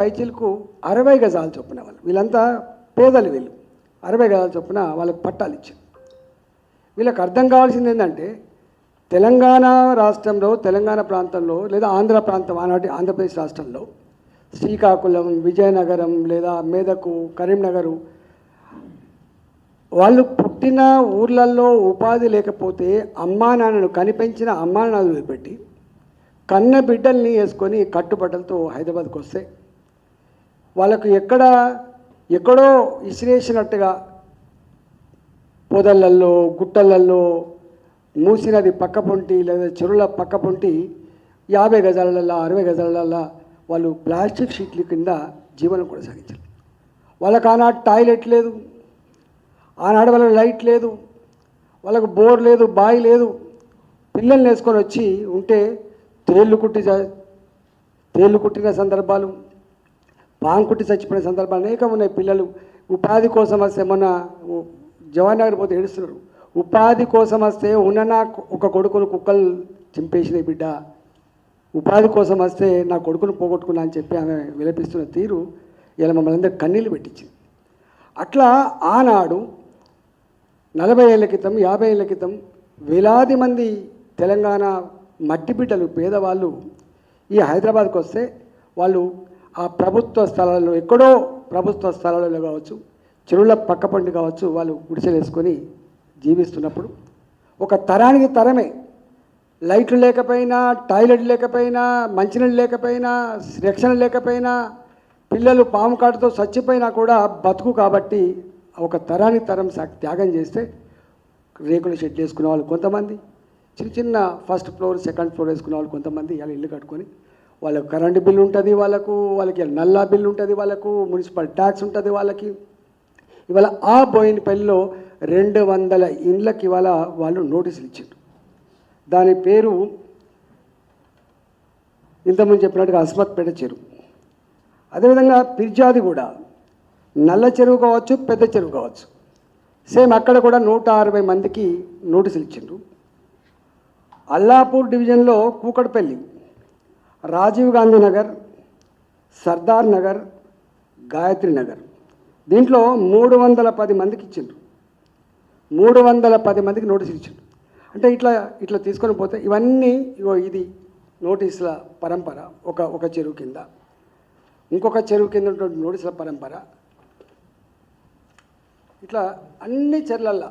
పైచీలకు 60 గజాలు చొప్పున వీళ్ళంతా పేదలు, వీళ్ళు 60 గజాల చొప్పున వాళ్ళకు పట్టాలు ఇచ్చారు. వీళ్ళకి అర్థం కావాల్సింది ఏంటంటే తెలంగాణ రాష్ట్రంలో, తెలంగాణ ప్రాంతంలో లేదా ఆంధ్ర ప్రాంతం, ఆనాటి ఆంధ్రప్రదేశ్ రాష్ట్రంలో శ్రీకాకుళం, విజయనగరం లేదా మెదకు, కరీంనగరు వాళ్ళు పుట్టిన ఊర్లలో ఉపాధి లేకపోతే అమ్మా నాన్నను కనిపెంచిన అమ్మా నాన్నలు వదిలిపెట్టి కన్న బిడ్డల్ని వేసుకొని కట్టుబట్టలతో హైదరాబాద్కి వస్తే వాళ్ళకు ఎక్కడో ఇసిరేసినట్టుగా పొదలల్లో, గుట్టలల్లో, మూసినది పక్క పొంటి లేదా చెరువుల పక్క పొంటి 50 గజాలలో 60 గజాలలో వాళ్ళు ప్లాస్టిక్ షీట్ల కింద జీవనం కొనసాగించారు. వాళ్ళకు ఆనాడు టాయిలెట్ లేదు, ఆనాడు వాళ్ళకి లైట్ లేదు, వాళ్ళకు బోర్ లేదు, బావి లేదు. పిల్లల్ని వేసుకొని వచ్చి ఉంటే తేళ్ళు కుట్టిన సందర్భాలు, పాము కుట్టి చచ్చిపోయిన సందర్భాలు అనేకం ఉన్నాయి. పిల్లలు ఉపాధి కోసం వస్తే మొన్న జవాన్ నగర్ పోతే ఏడుస్తున్నారు. ఉపాధి కోసం వస్తే ఉన్న ఒక కొడుకును కుక్కలు చింపేసిన బిడ్డ, ఉపాధి కోసం వస్తే నా కొడుకును పోగొట్టుకున్నా అని చెప్పి ఆమె విలపిస్తున్న తీరు ఇలా మమ్మల్ని అందరూ కన్నీళ్ళు పెట్టించింది. అట్లా ఆనాడు 40 ఏళ్ళ క్రితం, 50 ఏళ్ళ క్రితం వేలాది మంది తెలంగాణ మట్టి బిడ్డలు, పేదవాళ్ళు ఈ హైదరాబాద్కి వస్తే వాళ్ళు ఆ ప్రభుత్వ స్థలాల్లో, ఎక్కడో ప్రభుత్వ స్థలాలలో కావచ్చు, చెరువుల పక్క పండి కావచ్చు, వాళ్ళు గుడిసెలు వేసుకొని జీవిస్తున్నప్పుడు ఒక తరానికి తరమే లైట్లు లేకపోయినా, టాయిలెట్ లేకపోయినా, మంచినీళ్ళు లేకపోయినా, రక్షణ లేకపోయినా, పిల్లలు పాము కాటుతో చచ్చిపోయినా కూడా బతుకు కాబట్టి ఒక తరానికి తరం త్యాగం చేస్తే రేకుల షెడ్ వేసుకునే వాళ్ళు కొంతమంది, చిన్న ఫస్ట్ ఫ్లోర్, సెకండ్ ఫ్లోర్ వేసుకునే వాళ్ళు కొంతమంది ఇలా ఇల్లు కట్టుకొని వాళ్ళకు కరెంటు బిల్లు ఉంటుంది, వాళ్ళకి నల్లా బిల్లు ఉంటుంది, వాళ్ళకు మున్సిపల్ ట్యాక్స్ ఉంటుంది వాళ్ళకి. ఇవాళ ఆ బోయినపల్లిలో 200 ఇండ్లకి ఇవాళ వాళ్ళు నోటీసులు ఇచ్చారు. దాని పేరు ఇంతకుముందు చెప్పినట్టుగా అస్మత్పేట చెరువు. అదేవిధంగా పిర్జాది కూడా నల్ల చెరువు కావచ్చు, పెద్ద చెరువు కావచ్చు, సేమ్ అక్కడ కూడా 160 మందికి నోటీసులు ఇచ్చిండ్రు. అల్లాపూర్ డివిజన్లో కూకట్పల్లి, రాజీవ్ గాంధీ నగర్, సర్దార్ నగర్, గాయత్రి నగర్, దీంట్లో 310 మందికి ఇచ్చిండ్రు. 310 మందికి నోటీసులు ఇచ్చిండ్రు. అంటే ఇట్లా తీసుకొని పోతే ఇవన్నీ ఇది నోటీసుల పరంపర. ఒక చెరువు కింద, ఇంకొక చెరువు కింద ఉన్నటువంటి నోటీసుల పరంపర. ఇట్లా అన్ని చెర్లల్లో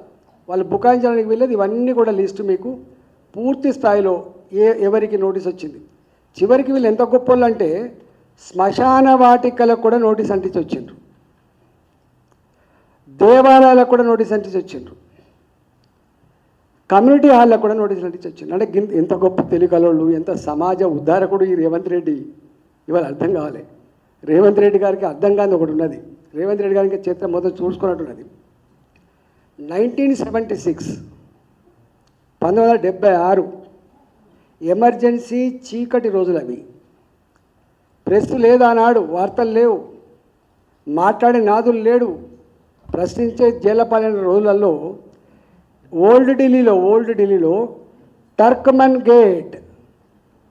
వాళ్ళు బుకాయించడానికి వెళ్ళేది. ఇవన్నీ కూడా లిస్టు మీకు పూర్తి స్థాయిలో ఎవరికి నోటీస్ వచ్చింది. చివరికి వీళ్ళు ఎంత గొప్పలు అంటే శ్మశాన వాటికలకు కూడా నోటీస్ అంటించి వచ్చిండ్రు, దేవాలయాలకు కూడా నోటీస్ అంటించి వచ్చిండ్రు, కమ్యూనిటీ హాల్లకు కూడా నోటీసులు అంటించి వచ్చిండ్రు. అంటే ఎంత గొప్ప తెలియకలోళ్ళు, ఎంత సమాజ ఉద్ధారకుడు ఈ రేవంత్ రెడ్డి. ఇవాళ అర్థం కావాలి, రేవంత్ రెడ్డి గారికి అర్థం కాని ఒకటి ఉన్నది. రేవంత్ రెడ్డి గారికి చరిత్ర మొదలు చూసుకున్నట్టున్నది. 1976 1976 ఎమర్జెన్సీ చీకటి రోజులు అవి. ప్రెస్ లేదు ఆనాడు, వార్తలు లేవు, మాట్లాడే నాదులు లేడు, ప్రశ్నించే జైలపాలైన రోజులలో ఓల్డ్ ఢిల్లీలో టర్క్మన్ గేట్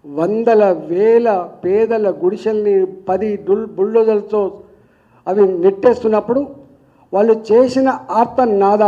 100,000 పేదల గుడిసెల్ని 10 బుల్డోజర్లతో అవి నెట్టేస్తున్నప్పుడు వాళ్ళు చేసిన ఆర్తనాదాలు